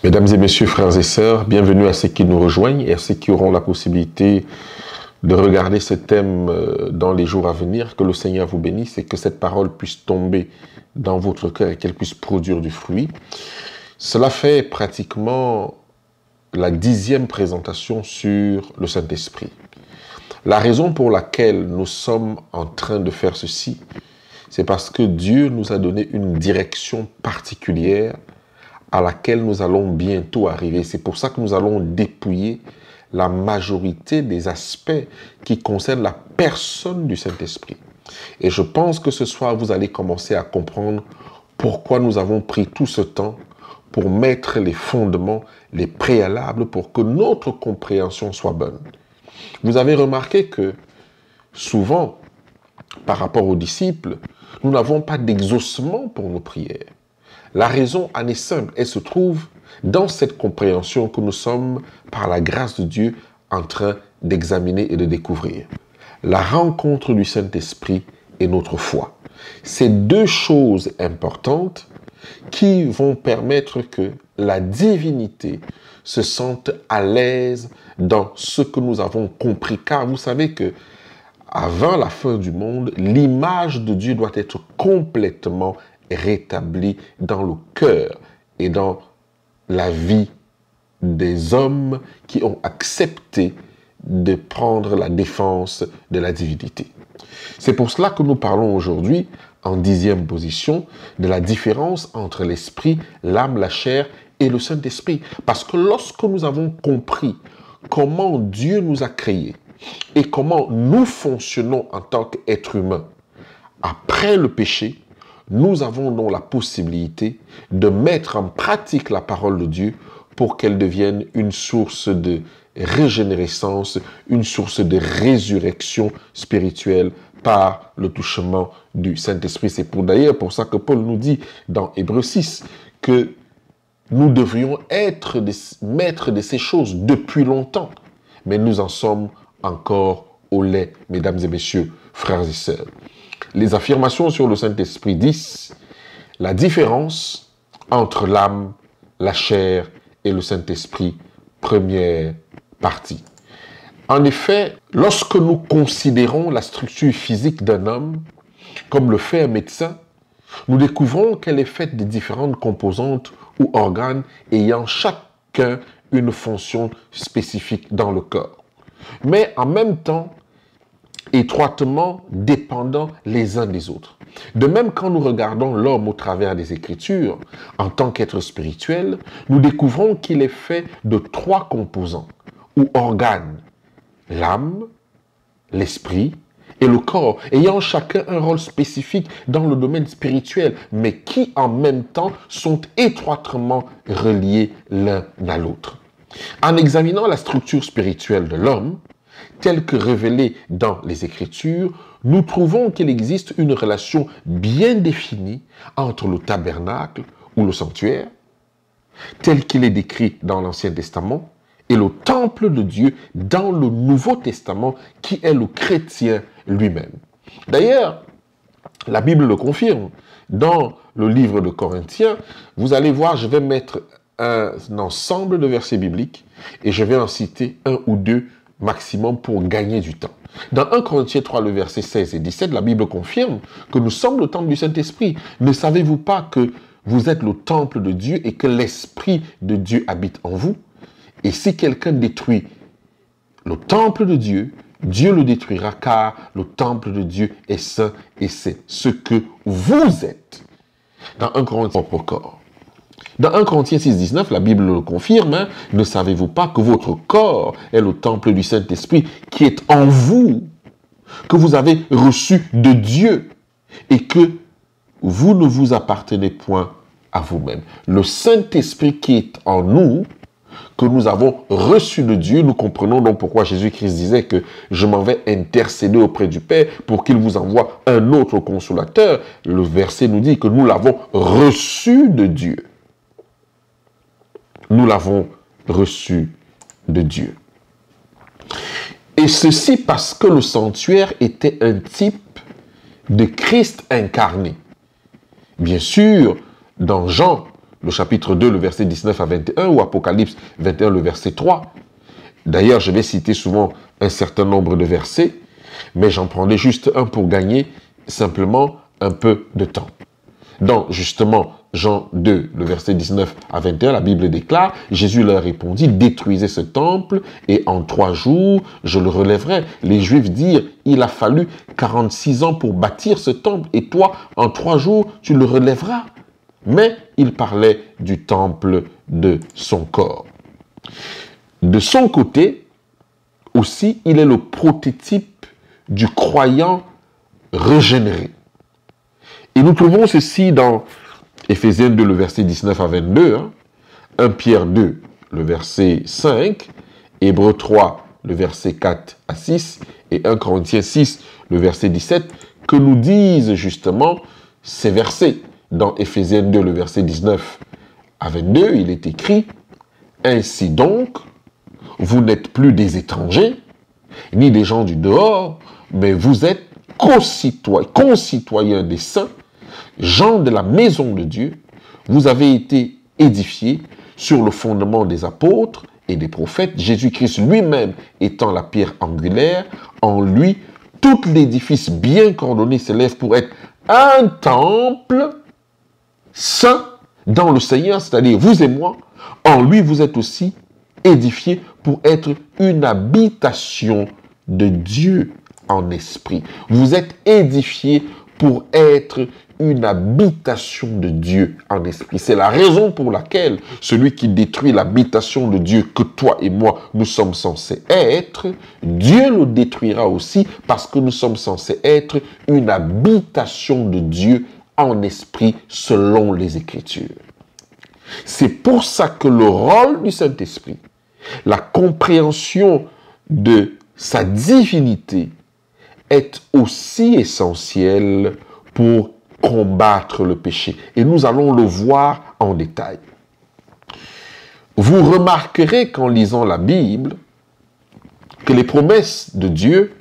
Mesdames et messieurs, frères et sœurs, bienvenue à ceux qui nous rejoignent et à ceux qui auront la possibilité de regarder ce thème dans les jours à venir. Que le Seigneur vous bénisse et que cette parole puisse tomber dans votre cœur et qu'elle puisse produire du fruit. Cela fait pratiquement la 10e présentation sur le Saint-Esprit. La raison pour laquelle nous sommes en train de faire ceci, c'est parce que Dieu nous a donné une direction particulière à laquelle nous allons bientôt arriver. C'est pour ça que nous allons dépouiller la majorité des aspects qui concernent la personne du Saint-Esprit. Et je pense que ce soir, vous allez commencer à comprendre pourquoi nous avons pris tout ce temps pour mettre les fondements, les préalables pour que notre compréhension soit bonne. Vous avez remarqué que souvent, par rapport aux disciples, nous n'avons pas d'exaucement pour nos prières. La raison en est simple, elle se trouve dans cette compréhension que nous sommes, par la grâce de Dieu, en train d'examiner et de découvrir. La rencontre du Saint-Esprit et notre foi. C'est deux choses importantes qui vont permettre que la divinité se sente à l'aise dans ce que nous avons compris. Car vous savez que avant la fin du monde, l'image de Dieu doit être complètement rétabli dans le cœur et dans la vie des hommes qui ont accepté de prendre la défense de la divinité. C'est pour cela que nous parlons aujourd'hui, en 10e position, de la différence entre l'esprit, l'âme, la chair et le Saint-Esprit. Parce que lorsque nous avons compris comment Dieu nous a créés et comment nous fonctionnons en tant qu'êtres humains après le péché, nous avons donc la possibilité de mettre en pratique la parole de Dieu pour qu'elle devienne une source de régénérescence, une source de résurrection spirituelle par le touchement du Saint-Esprit. C'est d'ailleurs pour ça que Paul nous dit dans Hébreux 6 que nous devrions être des maîtres de ces choses depuis longtemps, mais nous en sommes encore au lait, mesdames et messieurs, frères et sœurs. Les affirmations sur le Saint-Esprit disent la différence entre l'âme, la chair et le Saint-Esprit, première partie. En effet, lorsque nous considérons la structure physique d'un homme, comme le fait un médecin, nous découvrons qu'elle est faite de différentes composantes ou organes ayant chacun une fonction spécifique dans le corps. Mais en même temps, étroitement dépendants les uns des autres. De même, quand nous regardons l'homme au travers des Écritures, en tant qu'être spirituel, nous découvrons qu'il est fait de 3 composants ou organes, l'âme, l'esprit et le corps, ayant chacun un rôle spécifique dans le domaine spirituel, mais qui en même temps sont étroitement reliés l'un à l'autre. En examinant la structure spirituelle de l'homme, telle que révélée dans les Écritures, nous trouvons qu'il existe une relation bien définie entre le tabernacle ou le sanctuaire, tel qu'il est décrit dans l'Ancien Testament, et le temple de Dieu dans le Nouveau Testament, qui est le chrétien lui-même. D'ailleurs, la Bible le confirme. Dans le livre de Corinthiens, vous allez voir, je vais mettre un ensemble de versets bibliques et je vais en citer un ou deux maximum pour gagner du temps. Dans 1 Corinthiens 3, le verset 16 et 17, la Bible confirme que nous sommes le temple du Saint-Esprit. Ne savez-vous pas que vous êtes le temple de Dieu et que l'Esprit de Dieu habite en vous? Et si quelqu'un détruit le temple de Dieu, Dieu le détruira, car le temple de Dieu est saint et c'est ce que vous êtes. Dans 1 Corinthiens, propre corps. Dans 1 Corinthiens 6, 19, la Bible le confirme, ne savez-vous pas que votre corps est le temple du Saint-Esprit qui est en vous, que vous avez reçu de Dieu et que vous ne vous appartenez point à vous-même. Le Saint-Esprit qui est en nous, que nous avons reçu de Dieu, nous comprenons donc pourquoi Jésus-Christ disait que je m'en vais intercéder auprès du Père pour qu'il vous envoie un autre consolateur. Le verset nous dit que nous l'avons reçu de Dieu. Nous l'avons reçu de Dieu. Et ceci parce que le sanctuaire était un type de Christ incarné. Bien sûr, dans Jean, le chapitre 2, le verset 19 à 21, ou Apocalypse 21, le verset 3. D'ailleurs, je vais citer souvent un certain nombre de versets, mais j'en prendrai juste un pour gagner simplement un peu de temps. Dans justement Jean 2, le verset 19 à 21, la Bible déclare, Jésus leur répondit, détruisez ce temple et en 3 jours, je le relèverai. Les Juifs dirent, il a fallu 46 ans pour bâtir ce temple et toi, en 3 jours, tu le relèveras. Mais il parlait du temple de son corps. De son côté, aussi, il est le prototype du croyant régénéré. Et nous trouvons ceci dans Éphésiens 2, le verset 19 à 22, 1 Pierre 2, le verset 5, Hébreux 3, le verset 4 à 6, et 1 Corinthiens 6, le verset 17, que nous disent justement ces versets. Dans Éphésiens 2, le verset 19 à 22, il est écrit « Ainsi donc, vous n'êtes plus des étrangers, ni des gens du dehors, mais vous êtes concitoyens des saints, gens de la maison de Dieu, vous avez été édifiés sur le fondement des apôtres et des prophètes, Jésus-Christ lui-même étant la pierre angulaire, en lui, tout l'édifice bien coordonné s'élève pour être un temple saint dans le Seigneur, c'est-à-dire vous et moi, en lui vous êtes aussi édifiés pour être une habitation de Dieu en esprit. Vous êtes édifiés pour être une habitation de Dieu en esprit. C'est la raison pour laquelle celui qui détruit l'habitation de Dieu que toi et moi, nous sommes censés être, Dieu le détruira aussi parce que nous sommes censés être une habitation de Dieu en esprit selon les Écritures. C'est pour ça que le rôle du Saint-Esprit, la compréhension de sa divinité est aussi essentielle pour combattre le péché. Et nous allons le voir en détail. Vous remarquerez qu'en lisant la Bible, que les promesses de Dieu,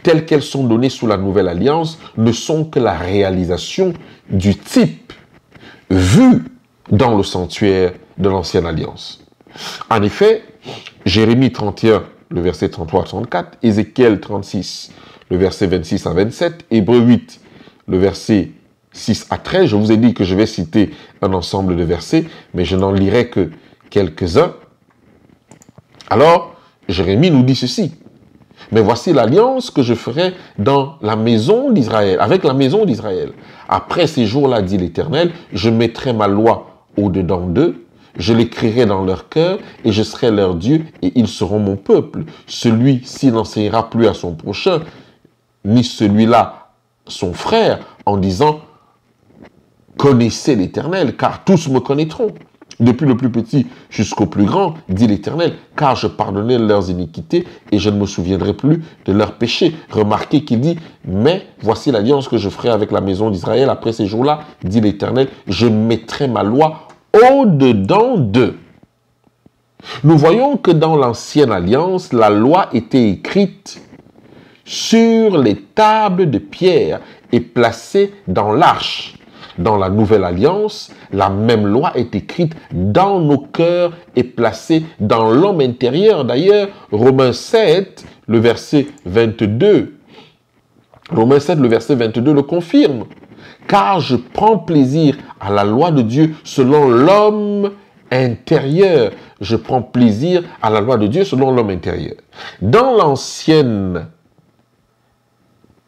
telles qu'elles sont données sous la Nouvelle Alliance, ne sont que la réalisation du type vu dans le sanctuaire de l'Ancienne Alliance. En effet, Jérémie 31, le verset 33 à 34, Ézéchiel 36, le verset 26 à 27, Hébreux 8, le verset 6 à 13, je vous ai dit que je vais citer un ensemble de versets, mais je n'en lirai que quelques-uns. Alors, Jérémie nous dit ceci. Mais voici l'alliance que je ferai dans la maison d'Israël, avec la maison d'Israël. Après ces jours-là, dit l'Éternel, je mettrai ma loi au-dedans d'eux, je l'écrirai dans leur cœur, et je serai leur Dieu, et ils seront mon peuple. Celui-ci n'enseignera plus à son prochain, ni celui-là son frère, en disant « Connaissez l'Éternel, car tous me connaîtront. » Depuis le plus petit jusqu'au plus grand, dit l'Éternel, car je pardonnerai leurs iniquités et je ne me souviendrai plus de leurs péchés. Remarquez qu'il dit, mais voici l'alliance que je ferai avec la maison d'Israël après ces jours-là, dit l'Éternel, je mettrai ma loi au-dedans d'eux. Nous voyons que dans l'ancienne alliance, la loi était écrite sur les tables de pierre et placée dans l'arche. Dans la nouvelle alliance, la même loi est écrite dans nos cœurs et placée dans l'homme intérieur. D'ailleurs, Romains 7, le verset 22, Romains 7, le verset 22 le confirme. Car je prends plaisir à la loi de Dieu selon l'homme intérieur. Je prends plaisir à la loi de Dieu selon l'homme intérieur. Dans l'ancienne,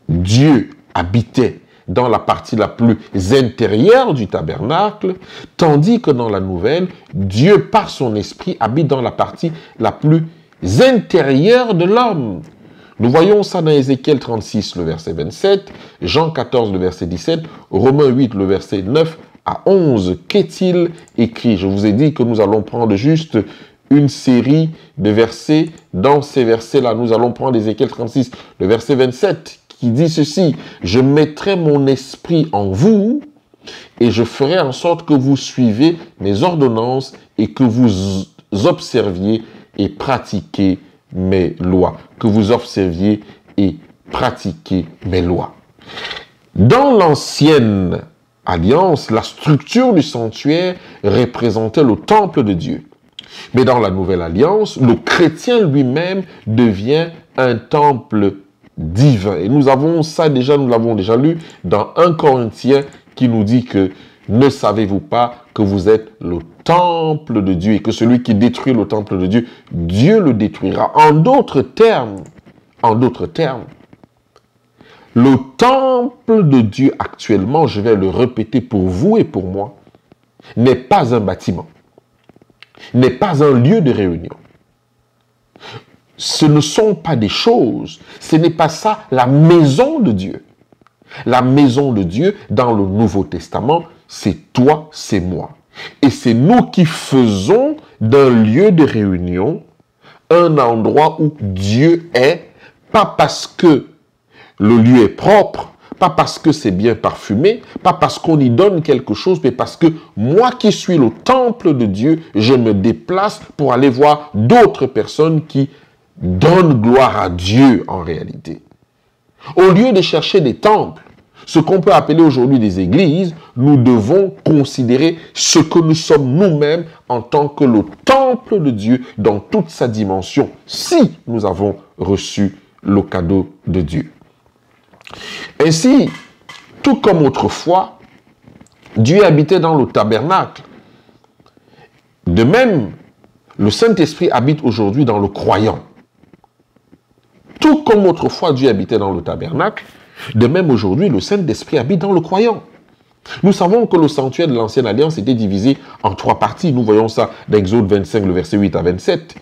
Dieu habitait dans la partie la plus intérieure du tabernacle, tandis que dans la nouvelle, Dieu, par son esprit, habite dans la partie la plus intérieure de l'homme. Nous voyons ça dans Ézéchiel 36, le verset 27, Jean 14, le verset 17, Romains 8, le verset 9 à 11. Qu'est-il écrit? Je vous ai dit que nous allons prendre juste une série de versets. Dans ces versets-là, nous allons prendre Ézéchiel 36, le verset 27, qui dit ceci, « Je mettrai mon esprit en vous et je ferai en sorte que vous suivez mes ordonnances et que vous observiez et pratiquez mes lois. » Que vous observiez et pratiquez mes lois. Dans l'ancienne alliance, la structure du sanctuaire représentait le temple de Dieu. Mais dans la nouvelle alliance, le chrétien lui-même devient un temple divin. Et nous avons ça déjà, nous l'avons déjà lu dans 1 Corinthiens qui nous dit que ne savez-vous pas que vous êtes le temple de Dieu et que celui qui détruit le temple de Dieu, Dieu le détruira. En d'autres termes, le temple de Dieu actuellement, je vais le répéter pour vous et pour moi, n'est pas un bâtiment, n'est pas un lieu de réunion. Ce ne sont pas des choses, ce n'est pas ça la maison de Dieu. La maison de Dieu dans le Nouveau Testament, c'est toi, c'est moi. Et c'est nous qui faisons d'un lieu de réunion un endroit où Dieu est, pas parce que le lieu est propre, pas parce que c'est bien parfumé, pas parce qu'on y donne quelque chose, mais parce que moi qui suis le temple de Dieu, je me déplace pour aller voir d'autres personnes qui donnent gloire à Dieu en réalité. Au lieu de chercher des temples, ce qu'on peut appeler aujourd'hui des églises, nous devons considérer ce que nous sommes nous-mêmes en tant que le temple de Dieu dans toute sa dimension, si nous avons reçu le cadeau de Dieu. Ainsi, tout comme autrefois, Dieu habitait dans le tabernacle. De même, le Saint-Esprit habite aujourd'hui dans le croyant. Tout comme autrefois Dieu habitait dans le tabernacle, de même aujourd'hui le Saint-Esprit habite dans le croyant. Nous savons que le sanctuaire de l'Ancienne Alliance était divisé en 3 parties. Nous voyons ça dans Exode 25, le verset 8 à 27.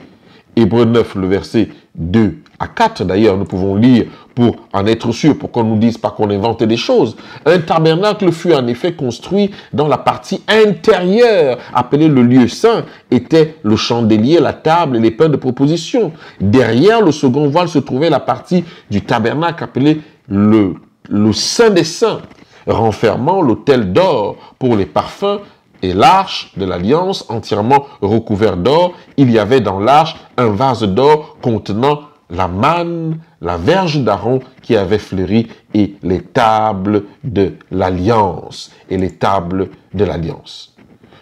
Hébreux 9, le verset 2 à 4. D'ailleurs, nous pouvons lire pour en être sûr, pour qu'on ne nous dise pas qu'on invente des choses. Un tabernacle fut en effet construit dans la partie intérieure, appelée le lieu saint, était le chandelier, la table et les pains de proposition. Derrière le second voile se trouvait la partie du tabernacle appelée le Saint des Saints, renfermant l'autel d'or pour les parfums et l'arche de l'alliance entièrement recouverte d'or. Il y avait dans l'arche un vase d'or contenant la manne, la verge d'Aaron qui avait fleuri et les tables de l'alliance.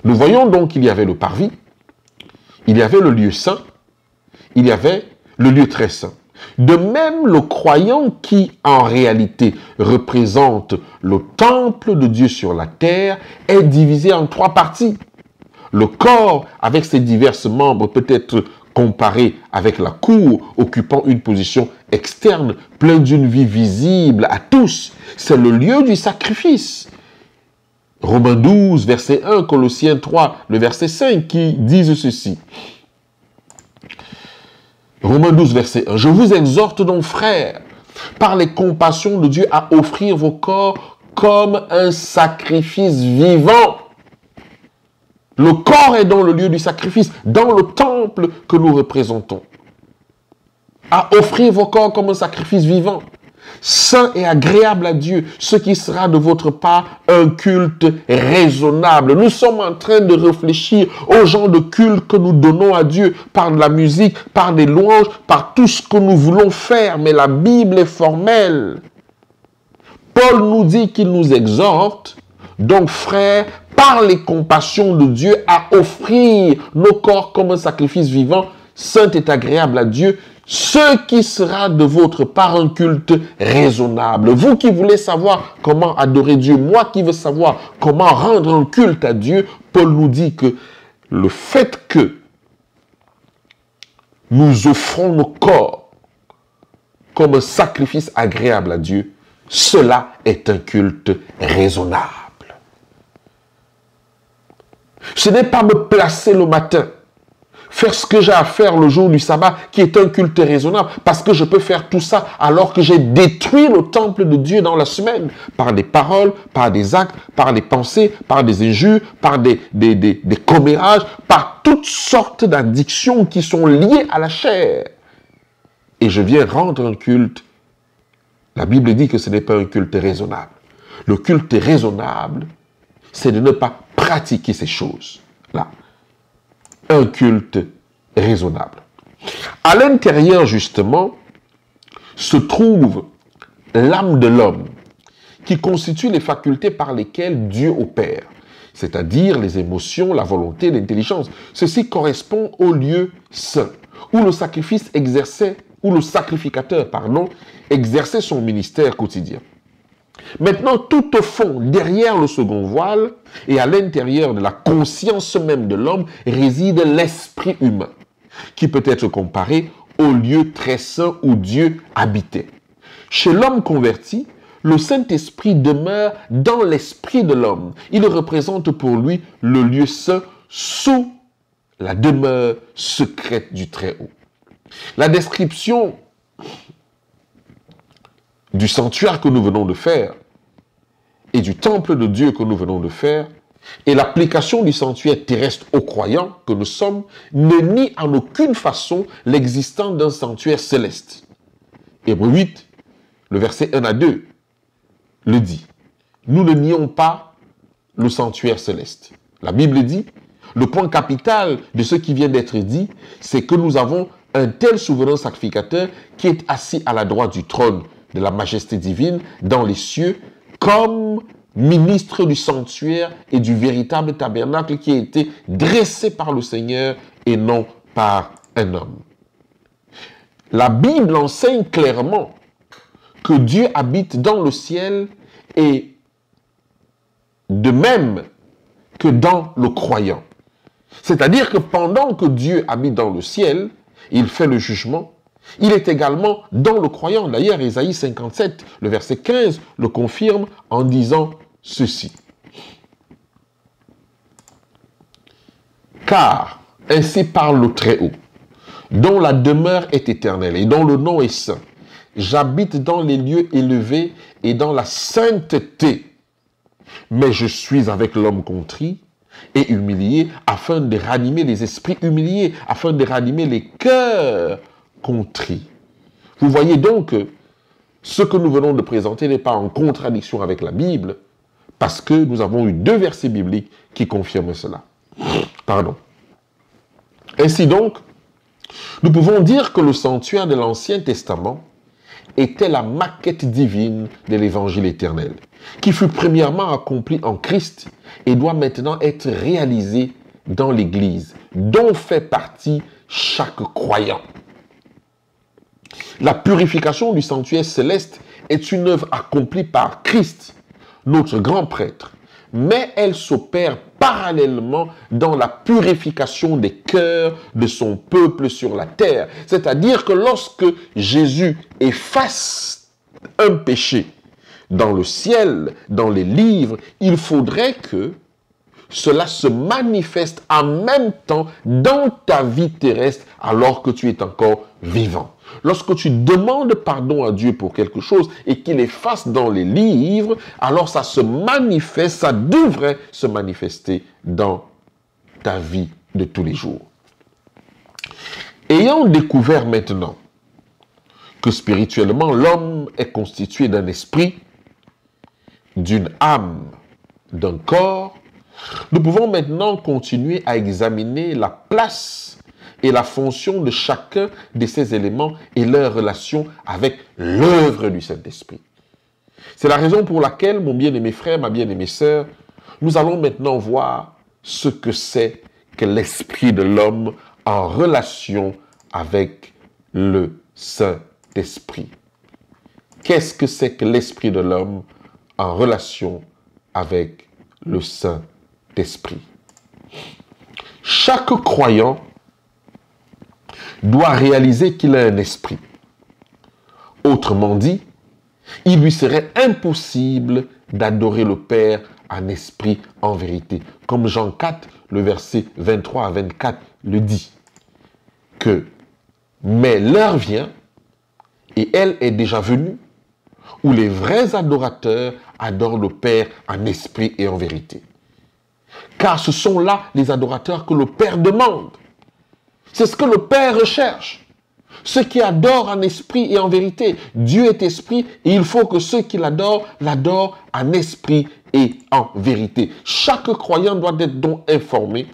Nous voyons donc qu'il y avait le parvis, il y avait le lieu saint, il y avait le lieu très saint. De même, le croyant qui, en réalité, représente le temple de Dieu sur la terre, est divisé en 3 parties. Le corps, avec ses divers membres, peut être comparé avec la cour, occupant une position externe, plein d'une vie visible à tous. C'est le lieu du sacrifice. Romains 12, verset 1, Colossiens 3, le verset 5, qui disent ceci. Romains 12, verset 1. « Je vous exhorte donc, frères, par les compassions de Dieu, à offrir vos corps comme un sacrifice vivant. » Le corps est dans le lieu du sacrifice, dans le temple que nous représentons. À offrir vos corps comme un sacrifice vivant, saint et agréable à Dieu, ce qui sera de votre part un culte raisonnable. Nous sommes en train de réfléchir au genre de culte que nous donnons à Dieu par de la musique, par des louanges, par tout ce que nous voulons faire. Mais la Bible est formelle. Paul nous dit qu'il nous exhorte, donc frères, par les compassions de Dieu, à offrir nos corps comme un sacrifice vivant, saint et agréable à Dieu, ce qui sera de votre part un culte raisonnable. Vous qui voulez savoir comment adorer Dieu, moi qui veux savoir comment rendre un culte à Dieu, Paul nous dit que le fait que nous offrons nos corps comme un sacrifice agréable à Dieu, cela est un culte raisonnable. Ce n'est pas me placer le matin, faire ce que j'ai à faire le jour du sabbat, qui est un culte raisonnable, parce que je peux faire tout ça alors que j'ai détruit le temple de Dieu dans la semaine, par des paroles, par des actes, par des pensées, par des injures, par des commérages, par toutes sortes d'addictions qui sont liées à la chair. Et je viens rendre un culte. La Bible dit que ce n'est pas un culte raisonnable. Le culte raisonnable, c'est de ne pas pratiquer ces choses-là. Un culte raisonnable. À l'intérieur, justement, se trouve l'âme de l'homme qui constituent les facultés par lesquelles Dieu opère, c'est-à-dire les émotions, la volonté, l'intelligence. Ceci correspond au lieu saint, où le sacrificateur exerçait son ministère quotidien. Maintenant, tout au fond, derrière le second voile et à l'intérieur de la conscience même de l'homme, réside l'esprit humain, qui peut être comparé au lieu très saint où Dieu habitait. Chez l'homme converti, le Saint-Esprit demeure dans l'esprit de l'homme. Il représente pour lui le lieu saint sous la demeure secrète du Très-Haut. La description du sanctuaire que nous venons de faire et du temple de Dieu que nous venons de faire et l'application du sanctuaire terrestre aux croyants que nous sommes ne nie en aucune façon l'existence d'un sanctuaire céleste. Hébreux 8, le verset 1 à 2, le dit. Nous ne nions pas le sanctuaire céleste. La Bible dit, le point capital de ce qui vient d'être dit, c'est que nous avons un tel souverain sacrificateur qui est assis à la droite du trône de la majesté divine dans les cieux, comme ministre du sanctuaire et du véritable tabernacle qui a été dressé par le Seigneur et non par un homme. La Bible enseigne clairement que Dieu habite dans le ciel et de même que dans le croyant. C'est-à-dire que pendant que Dieu habite dans le ciel, il fait le jugement, il est également dans le croyant. D'ailleurs, Ésaïe 57, le verset 15, le confirme en disant ceci. Car ainsi parle le Très-Haut, dont la demeure est éternelle et dont le nom est saint. J'habite dans les lieux élevés et dans la sainteté, mais je suis avec l'homme contrit et humilié, afin de ranimer les esprits humiliés, afin de ranimer les cœurs contrits. Vous voyez donc que ce que nous venons de présenter n'est pas en contradiction avec la Bible, parce que nous avons eu 2 versets bibliques qui confirment cela. Pardon. Ainsi donc, nous pouvons dire que le sanctuaire de l'Ancien Testament était la maquette divine de l'évangile éternel, qui fut premièrement accompli en Christ et doit maintenant être réalisé dans l'Église, dont fait partie chaque croyant. La purification du sanctuaire céleste est une œuvre accomplie par Christ, notre grand prêtre, mais elle s'opère parallèlement dans la purification des cœurs de son peuple sur la terre. C'est-à-dire que lorsque Jésus efface un péché dans le ciel, dans les livres, il faudrait que cela se manifeste en même temps dans ta vie terrestre alors que tu es encore vivant. Lorsque tu demandes pardon à Dieu pour quelque chose et qu'il efface dans les livres, alors ça se manifeste, ça devrait se manifester dans ta vie de tous les jours. Ayant découvert maintenant que spirituellement l'homme est constitué d'un esprit, d'une âme, d'un corps, nous pouvons maintenant continuer à examiner la place et la fonction de chacun de ces éléments et leur relation avec l'œuvre du Saint-Esprit. C'est la raison pour laquelle, mon bien-aimé frère, ma bien-aimée sœur, nous allons maintenant voir ce que c'est que l'esprit de l'homme en relation avec le Saint-Esprit. Qu'est-ce que c'est que l'esprit de l'homme en relation avec le Saint-Esprit? Chaque croyant doit réaliser qu'il a un esprit. Autrement dit, il lui serait impossible d'adorer le Père en esprit, en vérité. Comme Jean 4, le verset 23 à 24 le dit. Mais l'heure vient, et elle est déjà venue, où les vrais adorateurs adorent le Père en esprit et en vérité. Car ce sont là les adorateurs que le Père demande. C'est ce que le Père recherche. Ceux qui adorent en esprit et en vérité. Dieu est esprit et il faut que ceux qui l'adorent en esprit et en vérité. Chaque croyant doit être donc informé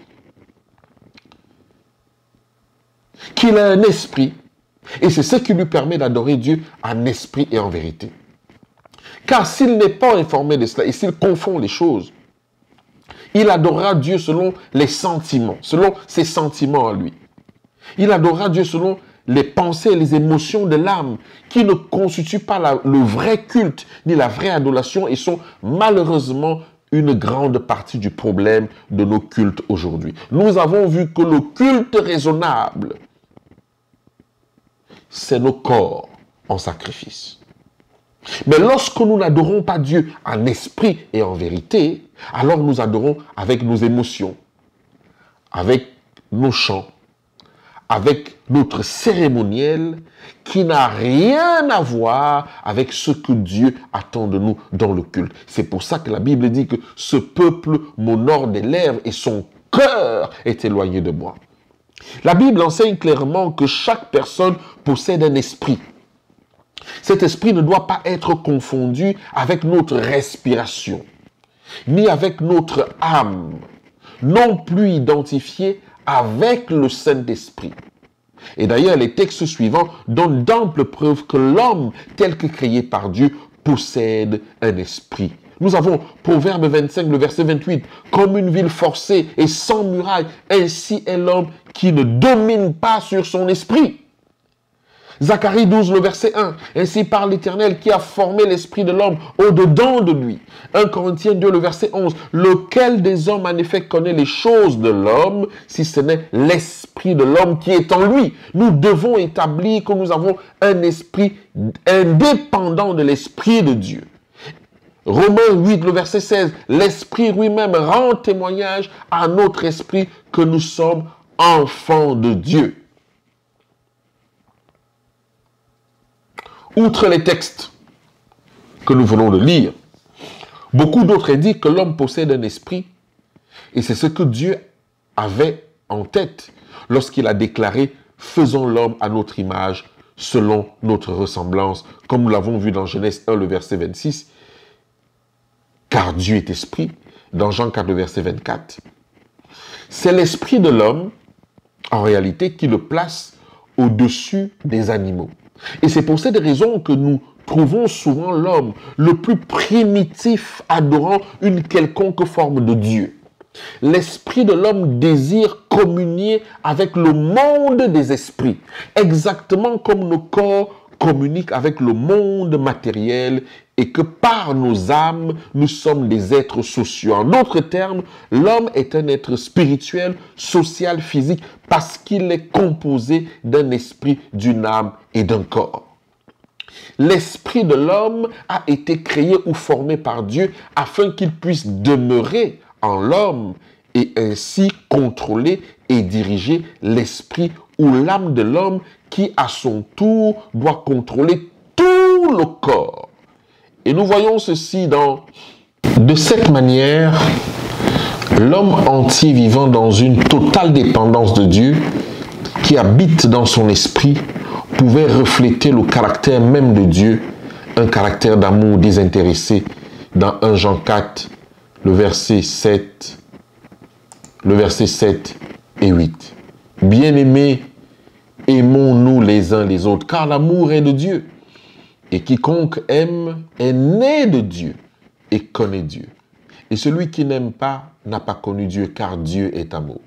qu'il a un esprit et c'est ce qui lui permet d'adorer Dieu en esprit et en vérité. Car s'il n'est pas informé de cela et s'il confond les choses, il adorera Dieu selon les sentiments, selon ses sentiments à lui. Il adorera Dieu selon les pensées et les émotions de l'âme, qui ne constituent pas le vrai culte ni la vraie adoration et sont malheureusement une grande partie du problème de nos cultes aujourd'hui. Nous avons vu que le culte raisonnable, c'est nos corps en sacrifice. Mais lorsque nous n'adorons pas Dieu en esprit et en vérité, alors nous adorons avec nos émotions, avec nos chants, avec notre cérémoniel qui n'a rien à voir avec ce que Dieu attend de nous dans le culte. C'est pour ça que la Bible dit que ce peuple m'honore des lèvres et son cœur est éloigné de moi. La Bible enseigne clairement que chaque personne possède un esprit. Cet esprit ne doit pas être confondu avec notre respiration, ni avec notre âme, non plus identifié avec le Saint-Esprit. Et d'ailleurs, les textes suivants donnent d'amples preuves que l'homme, tel que créé par Dieu, possède un esprit. Nous avons Proverbe 25, le verset 28, « Comme une ville forcée et sans muraille, ainsi est l'homme qui ne domine pas sur son esprit. » Zacharie 12, le verset 1. « Ainsi parle l'Éternel qui a formé l'esprit de l'homme au-dedans de lui. » 1 Corinthiens 2, le verset 11. « Lequel des hommes en effet connaît les choses de l'homme, si ce n'est l'esprit de l'homme qui est en lui ?» Nous devons établir que nous avons un esprit indépendant de l'esprit de Dieu. Romains 8, le verset 16. « L'esprit lui-même rend témoignage à notre esprit que nous sommes enfants de Dieu. » Outre les textes que nous venons de lire, beaucoup d'autres indiquent que l'homme possède un esprit, et c'est ce que Dieu avait en tête lorsqu'il a déclaré « Faisons l'homme à notre image, selon notre ressemblance », comme nous l'avons vu dans Genèse 1, le verset 26, car Dieu est esprit, dans Jean 4, le verset 24. C'est l'esprit de l'homme, en réalité, qui le place au-dessus des animaux. Et c'est pour cette raison que nous trouvons souvent l'homme le plus primitif adorant une quelconque forme de Dieu. L'esprit de l'homme désire communier avec le monde des esprits, exactement comme nos corps communiquent avec le monde matériel et que par nos âmes, nous sommes des êtres sociaux. En d'autres termes, l'homme est un être spirituel, social, physique, parce qu'il est composé d'un esprit, d'une âme et d'un corps. L'esprit de l'homme a été créé ou formé par Dieu afin qu'il puisse demeurer en l'homme et ainsi contrôler et diriger l'esprit ou l'âme de l'homme qui, à son tour, doit contrôler tout le corps. Et nous voyons ceci de cette manière, l'homme entier vivant dans une totale dépendance de Dieu, qui habite dans son esprit, pouvait refléter le caractère même de Dieu, un caractère d'amour désintéressé, dans 1 Jean 4, le verset 7 et 8. Bien-aimés, aimons-nous les uns les autres, car l'amour est de Dieu. Et quiconque aime est né de Dieu et connaît Dieu. Et celui qui n'aime pas n'a pas connu Dieu, car Dieu est amour.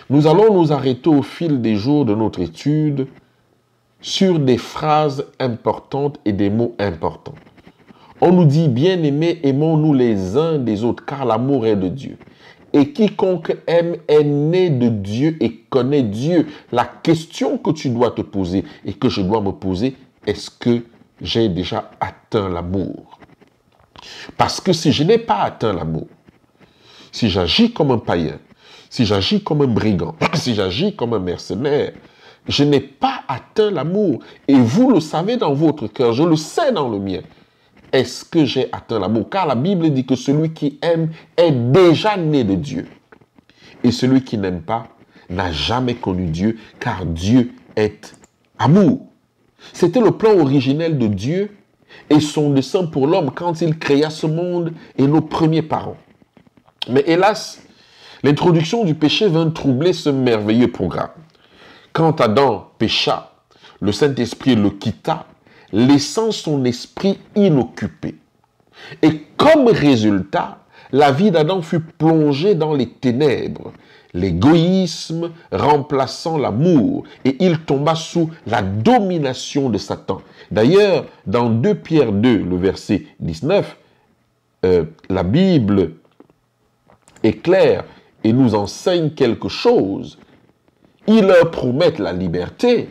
Nous allons nous arrêter au fil des jours de notre étude sur des phrases importantes et des mots importants. On nous dit, bien-aimés, aimons-nous les uns des autres, car l'amour est de Dieu. Et quiconque aime est né de Dieu et connaît Dieu. La question que tu dois te poser et que je dois me poser, est-ce que j'ai déjà atteint l'amour? Parce que si je n'ai pas atteint l'amour, si j'agis comme un païen, si j'agis comme un brigand, si j'agis comme un mercenaire, je n'ai pas atteint l'amour. Et vous le savez dans votre cœur, je le sais dans le mien. Est-ce que j'ai atteint l'amour? Car la Bible dit que celui qui aime est déjà né de Dieu. Et celui qui n'aime pas n'a jamais connu Dieu, car Dieu est amour. C'était le plan originel de Dieu et son dessein pour l'homme quand il créa ce monde et nos premiers parents. Mais hélas, l'introduction du péché vint troubler ce merveilleux programme. Quand Adam pécha, le Saint-Esprit le quitta, laissant son esprit inoccupé. Et comme résultat, la vie d'Adam fut plongée dans les ténèbres, l'égoïsme remplaçant l'amour, et il tomba sous la domination de Satan. D'ailleurs, dans 2 Pierre 2, le verset 19, la Bible est claire et nous enseigne quelque chose. Ils leur promettent la liberté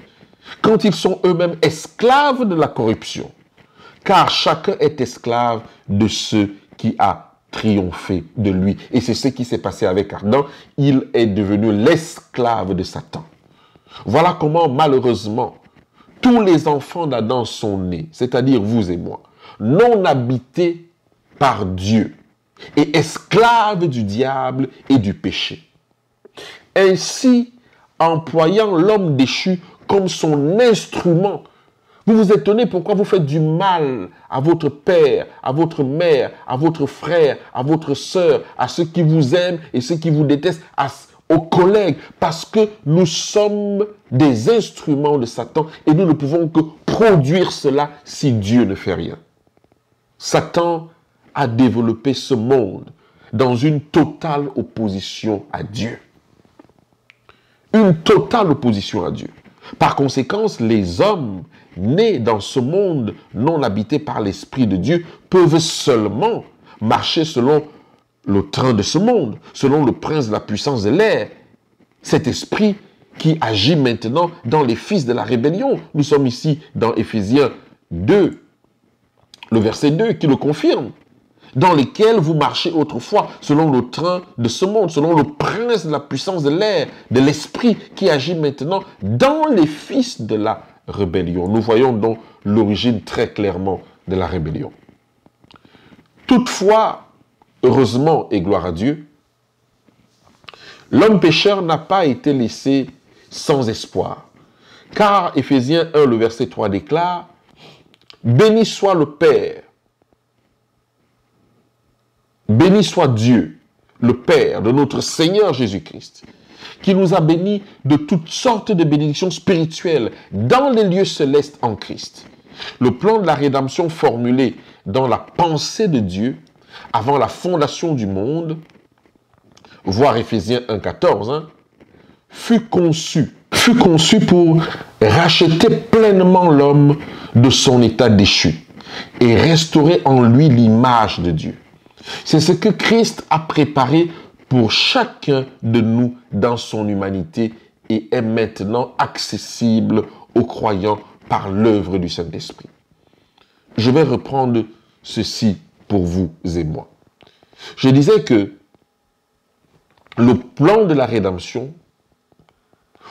quand ils sont eux-mêmes esclaves de la corruption. Car chacun est esclave de ce qui a triomphé de lui. Et c'est ce qui s'est passé avec Adam. Il est devenu l'esclave de Satan. Voilà comment, malheureusement, tous les enfants d'Adam sont nés, c'est-à-dire vous et moi, non habités par Dieu et esclaves du diable et du péché. Ainsi, employant l'homme déchu comme son instrument, vous vous étonnez pourquoi vous faites du mal à votre père, à votre mère, à votre frère, à votre sœur, à ceux qui vous aiment et ceux qui vous détestent, aux collègues, parce que nous sommes des instruments de Satan et nous ne pouvons que produire cela si Dieu ne fait rien. Satan a développé ce monde dans une totale opposition à Dieu. Une totale opposition à Dieu. Par conséquent, les hommes nés dans ce monde non habité par l'Esprit de Dieu peuvent seulement marcher selon le train de ce monde, selon le prince de la puissance de l'air. Cet esprit qui agit maintenant dans les fils de la rébellion. Nous sommes ici dans Éphésiens 2, le verset 2 qui le confirme. Dans lesquels vous marchez autrefois selon le train de ce monde, selon le prince de la puissance de l'air, de l'esprit qui agit maintenant dans les fils de la rébellion. Nous voyons donc l'origine très clairement de la rébellion. Toutefois, heureusement et gloire à Dieu, l'homme pécheur n'a pas été laissé sans espoir. Car Éphésiens 1, le verset 3 déclare « Béni soit le Père, béni soit Dieu, le Père de notre Seigneur Jésus-Christ, qui nous a bénis de toutes sortes de bénédictions spirituelles dans les lieux célestes en Christ. Le plan de la rédemption formulé dans la pensée de Dieu avant la fondation du monde, voir Éphésiens 1,14, fut conçu pour racheter pleinement l'homme de son état déchu et restaurer en lui l'image de Dieu. C'est ce que Christ a préparé pour chacun de nous dans son humanité et est maintenant accessible aux croyants par l'œuvre du Saint-Esprit. Je vais reprendre ceci pour vous et moi. Je disais que le plan de la rédemption,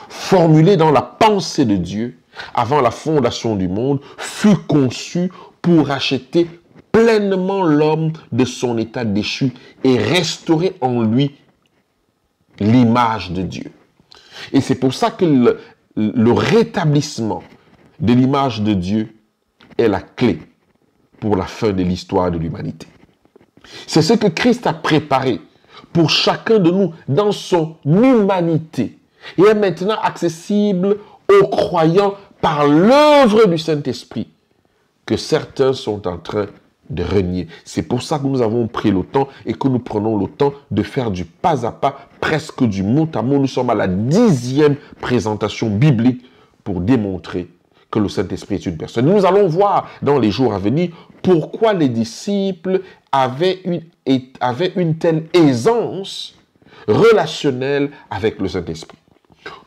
formulé dans la pensée de Dieu avant la fondation du monde, fut conçu pour racheter pleinement l'homme de son état déchu et restaurer en lui l'image de Dieu. Et c'est pour ça que le rétablissement de l'image de Dieu est la clé pour la fin de l'histoire de l'humanité. C'est ce que Christ a préparé pour chacun de nous dans son humanité et est maintenant accessible aux croyants par l'œuvre du Saint-Esprit que certains sont en train de renier. C'est pour ça que nous avons pris le temps et que nous prenons le temps de faire du pas à pas, presque du mot à mot. Nous sommes à la 10e présentation biblique pour démontrer que le Saint-Esprit est une personne. Nous allons voir dans les jours à venir pourquoi les disciples avaient une telle aisance relationnelle avec le Saint-Esprit.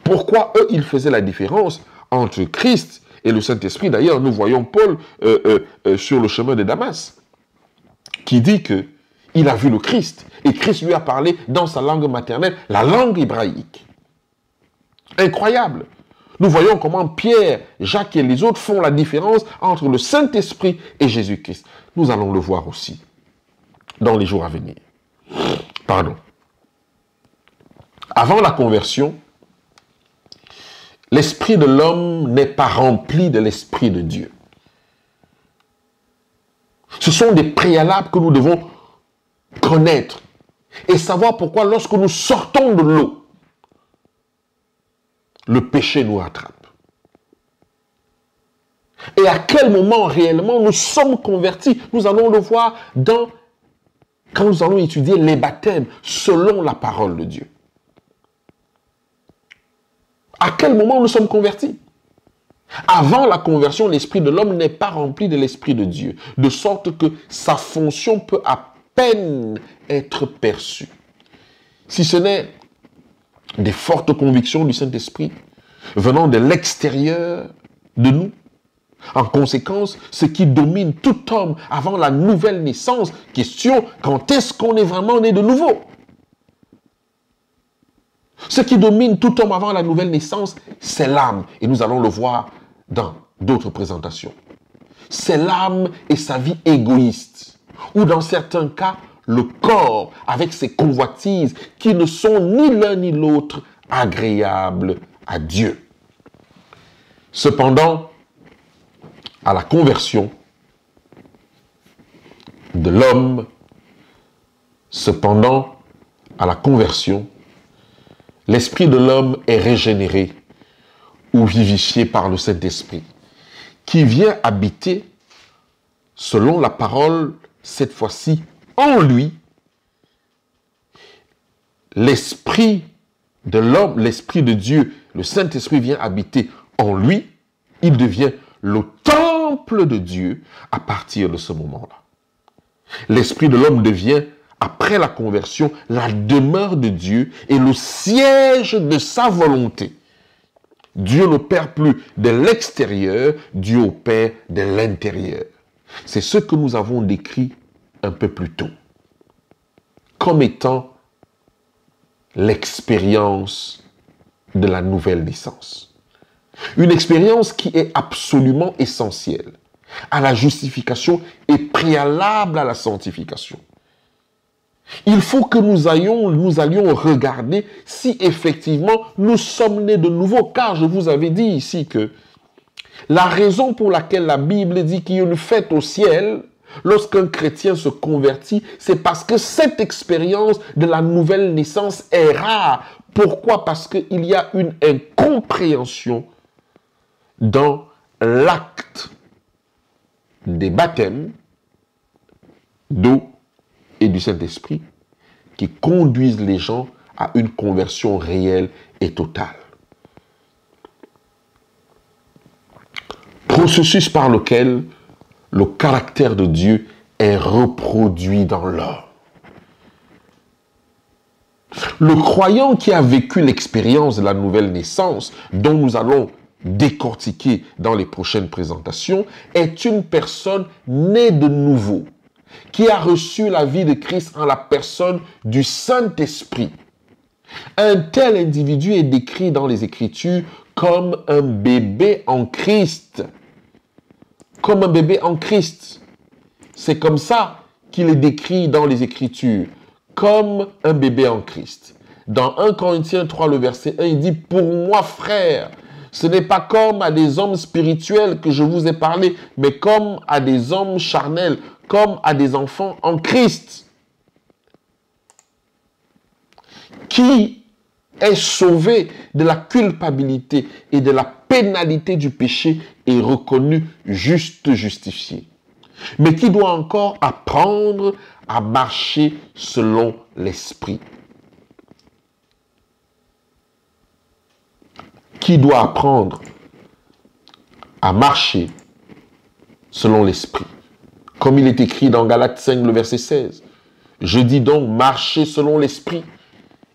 Pourquoi eux, ils faisaient la différence entre Christ et le Saint-Esprit. D'ailleurs, nous voyons Paul sur le chemin de Damas, qui dit que il a vu le Christ. Et Christ lui a parlé dans sa langue maternelle, la langue hébraïque. Incroyable. Nous voyons comment Pierre, Jacques et les autres font la différence entre le Saint-Esprit et Jésus-Christ. Nous allons le voir aussi dans les jours à venir. Pardon. Avant la conversion, l'esprit de l'homme n'est pas rempli de l'esprit de Dieu. Ce sont des préalables que nous devons connaître et savoir pourquoi lorsque nous sortons de l'eau, le péché nous rattrape. Et à quel moment réellement nous sommes convertis? Nous allons le voir quand nous allons étudier les baptêmes selon la parole de Dieu. À quel moment nous sommes convertis? Avant la conversion, l'esprit de l'homme n'est pas rempli de l'esprit de Dieu, de sorte que sa fonction peut à peine être perçue. Si ce n'est des fortes convictions du Saint-Esprit venant de l'extérieur de nous. En conséquence, ce qui domine tout homme avant la nouvelle naissance, question, quand est-ce qu'on est vraiment né de nouveau? Ce qui domine tout homme avant la nouvelle naissance, c'est l'âme. Et nous allons le voir dans d'autres présentations. C'est l'âme et sa vie égoïste. Ou dans certains cas, le corps avec ses convoitises qui ne sont ni l'un ni l'autre agréables à Dieu. Cependant, à la conversion de l'homme, l'esprit de l'homme est régénéré ou vivifié par le Saint-Esprit, qui vient habiter, selon la parole, cette fois-ci, en lui. L'esprit de l'homme, l'esprit de Dieu, le Saint-Esprit vient habiter en lui. Il devient le temple de Dieu à partir de ce moment-là. L'esprit de l'homme devient, après la conversion, la demeure de Dieu et le siège de sa volonté. Dieu n'opère plus de l'extérieur, Dieu opère de l'intérieur. C'est ce que nous avons décrit un peu plus tôt, comme étant l'expérience de la nouvelle naissance. Une expérience qui est absolument essentielle à la justification et préalable à la sanctification. Il faut que nous allions regarder si effectivement nous sommes nés de nouveau, car je vous avais dit ici que la raison pour laquelle la Bible dit qu'il y a une fête au ciel lorsqu'un chrétien se convertit, c'est parce que cette expérience de la nouvelle naissance est rare. Pourquoi? Parce qu'il y a une incompréhension dans l'acte des baptêmes d'eau et du Saint-Esprit qui conduisent les gens à une conversion réelle et totale. Processus par lequel le caractère de Dieu est reproduit dans l'homme. Le croyant qui a vécu l'expérience de la nouvelle naissance, dont nous allons décortiquer dans les prochaines présentations, est une personne née de nouveau, qui a reçu la vie de Christ en la personne du Saint-Esprit. Un tel individu est décrit dans les Écritures comme un bébé en Christ. Comme un bébé en Christ. C'est comme ça qu'il est décrit dans les Écritures, comme un bébé en Christ. Dans 1 Corinthiens 3, le verset 1, il dit « Pour moi, frère, ce n'est pas comme à des hommes spirituels que je vous ai parlé, mais comme à des hommes charnels, comme à des enfants en Christ. » Qui est sauvé de la culpabilité et de la pénalité du péché est reconnu juste, justifié. Mais qui doit encore apprendre à marcher selon l'esprit. Qui doit apprendre à marcher selon l'esprit. Comme il est écrit dans Galates 5, le verset 16. Je dis donc, marchez selon l'esprit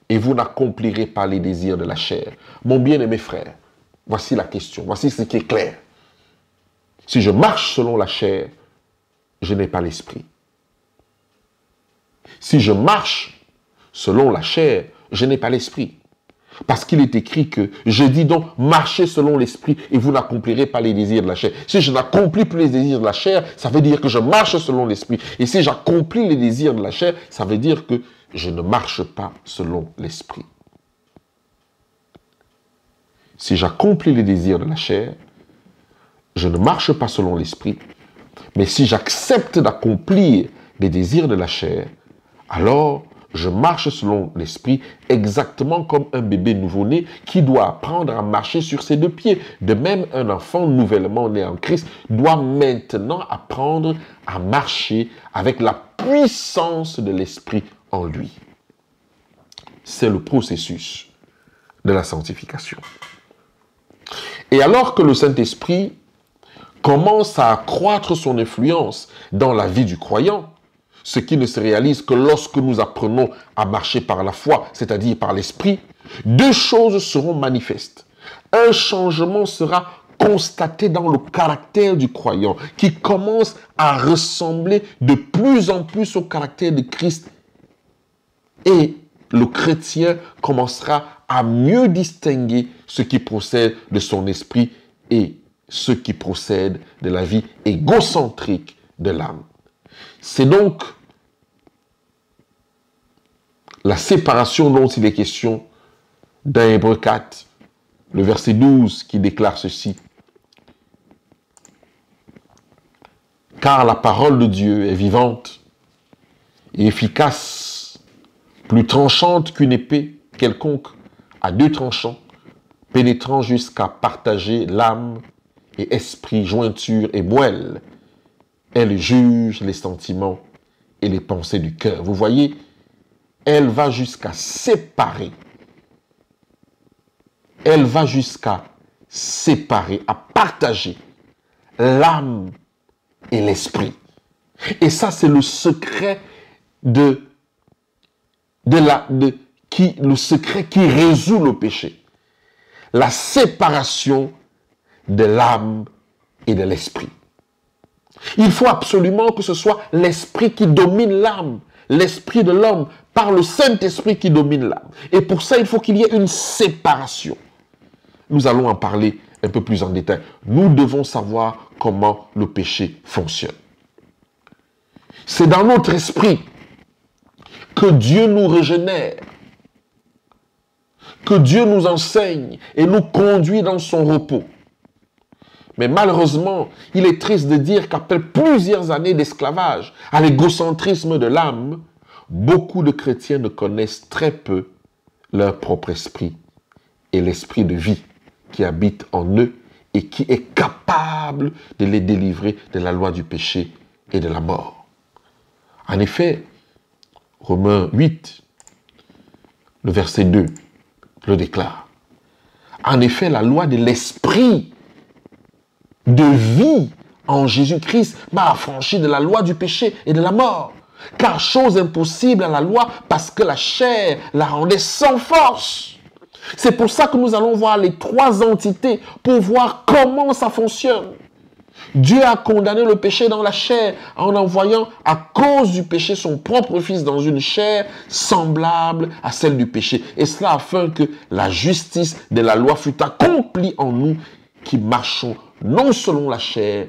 et vous n'accomplirez pas les désirs de la chair. Mon bien-aimé frère, voici la question, voici ce qui est clair. Si je marche selon la chair, je n'ai pas l'esprit. Si je marche selon la chair, je n'ai pas l'esprit. Parce qu'il est écrit que je dis donc, marchez selon l'esprit et vous n'accomplirez pas les désirs de la chair. Si je n'accomplis plus les désirs de la chair, ça veut dire que je marche selon l'esprit. Et si j'accomplis les désirs de la chair, ça veut dire que je ne marche pas selon l'esprit. Si j'accomplis les désirs de la chair, je ne marche pas selon l'esprit. Mais si j'accepte d'accomplir les désirs de la chair, alors Je marche selon l'esprit, exactement comme un bébé nouveau-né qui doit apprendre à marcher sur ses deux pieds. De même, un enfant nouvellement né en Christ doit maintenant apprendre à marcher avec la puissance de l'esprit en lui. C'est le processus de la sanctification. Et alors que le Saint-Esprit commence à accroître son influence dans la vie du croyant, ce qui ne se réalise que lorsque nous apprenons à marcher par la foi, c'est-à-dire par l'Esprit, deux choses seront manifestes. Un changement sera constaté dans le caractère du croyant, qui commence à ressembler de plus en plus au caractère de Christ. Et le chrétien commencera à mieux distinguer ce qui procède de son esprit et ce qui procède de la vie égocentrique de l'âme. C'est donc la séparation dont il est question dans Hébreux 4, le verset 12 qui déclare ceci. Car la parole de Dieu est vivante et efficace, plus tranchante qu'une épée quelconque, à deux tranchants, pénétrant jusqu'à partager l'âme et esprit, jointure et moelle. Elle juge les sentiments et les pensées du cœur. Vous voyez, elle va jusqu'à séparer. Elle va jusqu'à séparer, à partager l'âme et l'esprit. Et ça, c'est le secret le secret qui résout le péché. La séparation de l'âme et de l'esprit. Il faut absolument que ce soit l'esprit qui domine l'âme, l'esprit de l'homme, par le Saint-Esprit qui domine l'âme. Et pour ça, il faut qu'il y ait une séparation. Nous allons en parler un peu plus en détail. Nous devons savoir comment le péché fonctionne. C'est dans notre esprit que Dieu nous régénère, que Dieu nous enseigne et nous conduit dans son repos. Mais malheureusement, il est triste de dire qu'après plusieurs années d'esclavage à l'égocentrisme de l'âme, beaucoup de chrétiens ne connaissent très peu leur propre esprit et l'esprit de vie qui habite en eux et qui est capable de les délivrer de la loi du péché et de la mort. En effet, Romains 8, le verset 2, le déclare. En effet, la loi de l'esprit de vie en Jésus-Christ m'a affranchi de la loi du péché et de la mort. Car chose impossible à la loi parce que la chair la rendait sans force. C'est pour ça que nous allons voir les trois entités pour voir comment ça fonctionne. Dieu a condamné le péché dans la chair en envoyant à cause du péché son propre fils dans une chair semblable à celle du péché. Et cela afin que la justice de la loi fût accomplie en nous qui marchons non selon la chair,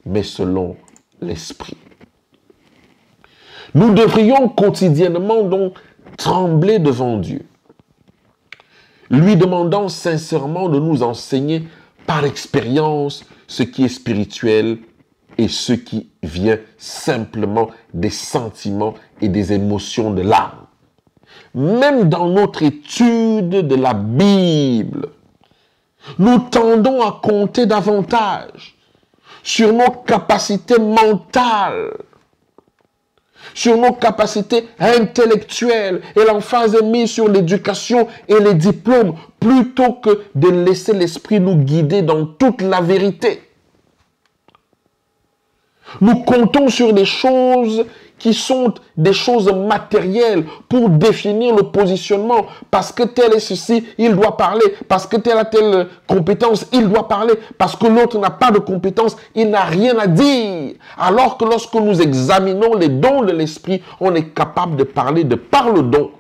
mais selon l'esprit. Nous devrions quotidiennement donc trembler devant Dieu, lui demandant sincèrement de nous enseigner par expérience ce qui est spirituel et ce qui vient simplement des sentiments et des émotions de l'âme. Même dans notre étude de la Bible, nous tendons à compter davantage sur nos capacités mentales, sur nos capacités intellectuelles, et l'emphase est mise sur l'éducation et les diplômes, plutôt que de laisser l'esprit nous guider dans toute la vérité. Nous comptons sur des choses qui sont des choses matérielles pour définir le positionnement. Parce que tel est ceci, il doit parler. Parce que telle a telle compétence, il doit parler. Parce que l'autre n'a pas de compétence, il n'a rien à dire. Alors que lorsque nous examinons les dons de l'esprit, on est capable de parler de par le don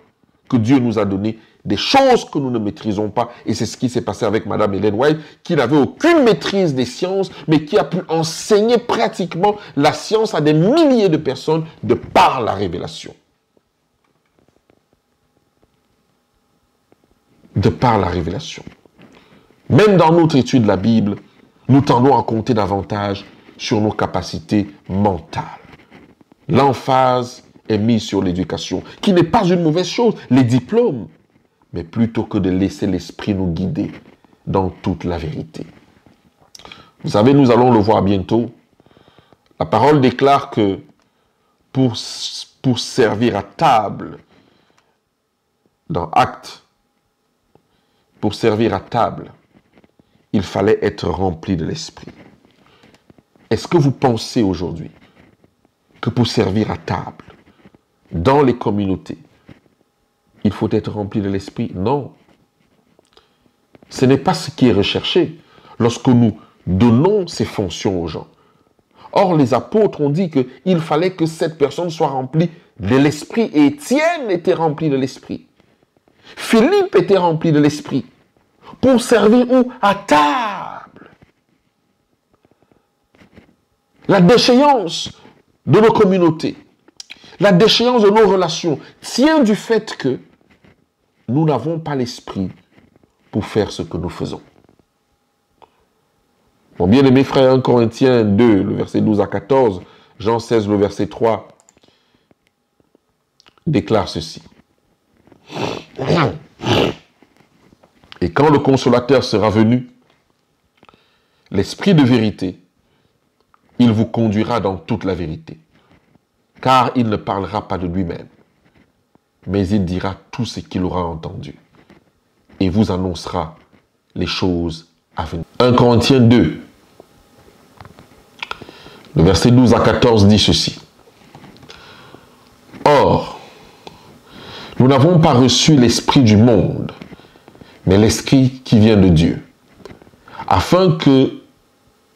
que Dieu nous a donné, des choses que nous ne maîtrisons pas. Et c'est ce qui s'est passé avec Madame Ellen White, qui n'avait aucune maîtrise des sciences, mais qui a pu enseigner pratiquement la science à des milliers de personnes de par la révélation. De par la révélation. Même dans notre étude de la Bible, nous tendons à compter davantage sur nos capacités mentales. L'emphase est mise sur l'éducation, qui n'est pas une mauvaise chose, les diplômes, mais plutôt que de laisser l'esprit nous guider dans toute la vérité. Vous savez, nous allons le voir bientôt. La parole déclare que pour servir à table, dans Actes, pour servir à table, il fallait être rempli de l'esprit. Est-ce que vous pensez aujourd'hui que pour servir à table, dans les communautés, il faut être rempli de l'esprit? Non. Ce n'est pas ce qui est recherché lorsque nous donnons ces fonctions aux gens. Or, les apôtres ont dit qu'il fallait que cette personne soit remplie de l'esprit. Et Étienne était rempli de l'esprit. Philippe était rempli de l'esprit. Pour servir où? À table. La déchéance de nos communautés, la déchéance de nos relations tient du fait que nous n'avons pas l'esprit pour faire ce que nous faisons. Mon bien-aimé frère, 1 Corinthiens 2, le verset 12 à 14, Jean 16, le verset 3, déclare ceci. Et quand le consolateur sera venu, l'esprit de vérité, il vous conduira dans toute la vérité. Car il ne parlera pas de lui-même, mais il dira tout ce qu'il aura entendu et vous annoncera les choses à venir. 1 Corinthiens 2, le verset 12 à 14 dit ceci. Or, nous n'avons pas reçu l'esprit du monde, mais l'esprit qui vient de Dieu, afin que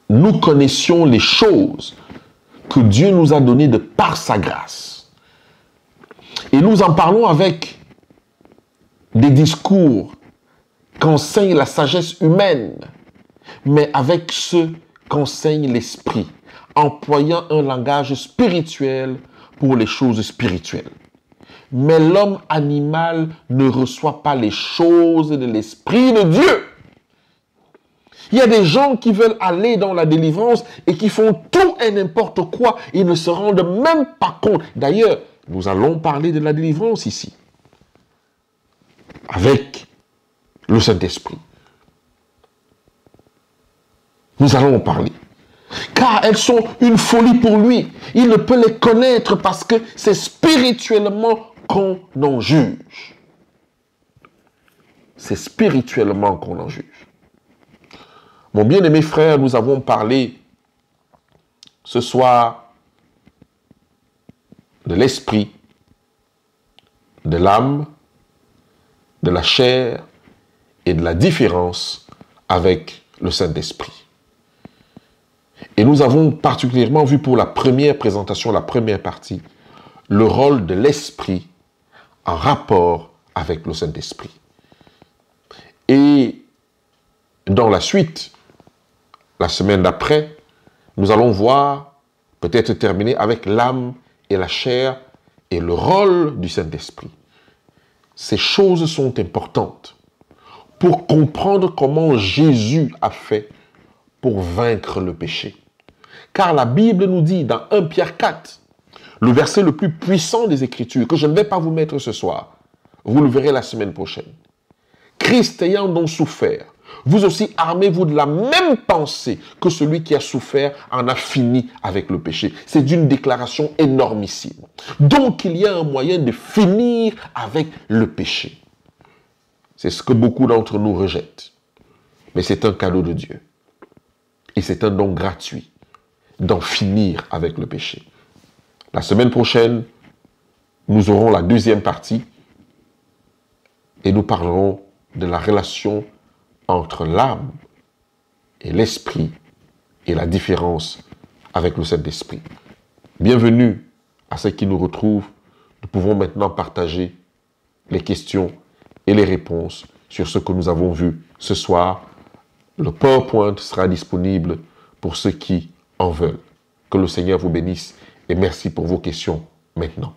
nous connaissions les choses que Dieu nous a données de par sa grâce. Et nous en parlons avec des discours qu'enseigne la sagesse humaine, mais avec ceux qu'enseigne l'esprit, employant un langage spirituel pour les choses spirituelles. Mais l'homme animal ne reçoit pas les choses de l'esprit de Dieu. Il y a des gens qui veulent aller dans la délivrance et qui font tout et n'importe quoi. Ils ne se rendent même pas compte. D'ailleurs, nous allons parler de la délivrance ici. Avec le Saint-Esprit. Nous allons en parler. Car elles sont une folie pour lui. Il ne peut les connaître parce que c'est spirituellement qu'on en juge. C'est spirituellement qu'on en juge. Mon bien-aimé frère, nous avons parlé ce soir de l'esprit, de l'âme, de la chair et de la différence avec le Saint-Esprit. Et nous avons particulièrement vu pour la première présentation, la première partie, le rôle de l'esprit en rapport avec le Saint-Esprit. Et dans la suite, la semaine d'après, nous allons voir, peut-être terminer avec l'âme et la chair et le rôle du Saint-Esprit. Ces choses sont importantes pour comprendre comment Jésus a fait pour vaincre le péché. Car la Bible nous dit dans 1 Pierre 4, le verset le plus puissant des Écritures, que je ne vais pas vous mettre ce soir, vous le verrez la semaine prochaine. Christ ayant donc souffert, vous aussi armez-vous de la même pensée que celui qui a souffert en a fini avec le péché. C'est d'une déclaration énormissime. Donc il y a un moyen de finir avec le péché. C'est ce que beaucoup d'entre nous rejettent. Mais c'est un cadeau de Dieu. Et c'est un don gratuit d'en finir avec le péché. La semaine prochaine, nous aurons la deuxième partie et nous parlerons de la relation entre l'âme et l'esprit et la différence avec le Saint-Esprit. Bienvenue à ceux qui nous retrouvent. Nous pouvons maintenant partager les questions et les réponses sur ce que nous avons vu ce soir. Le PowerPoint sera disponible pour ceux qui en veulent. Que le Seigneur vous bénisse et merci pour vos questions maintenant.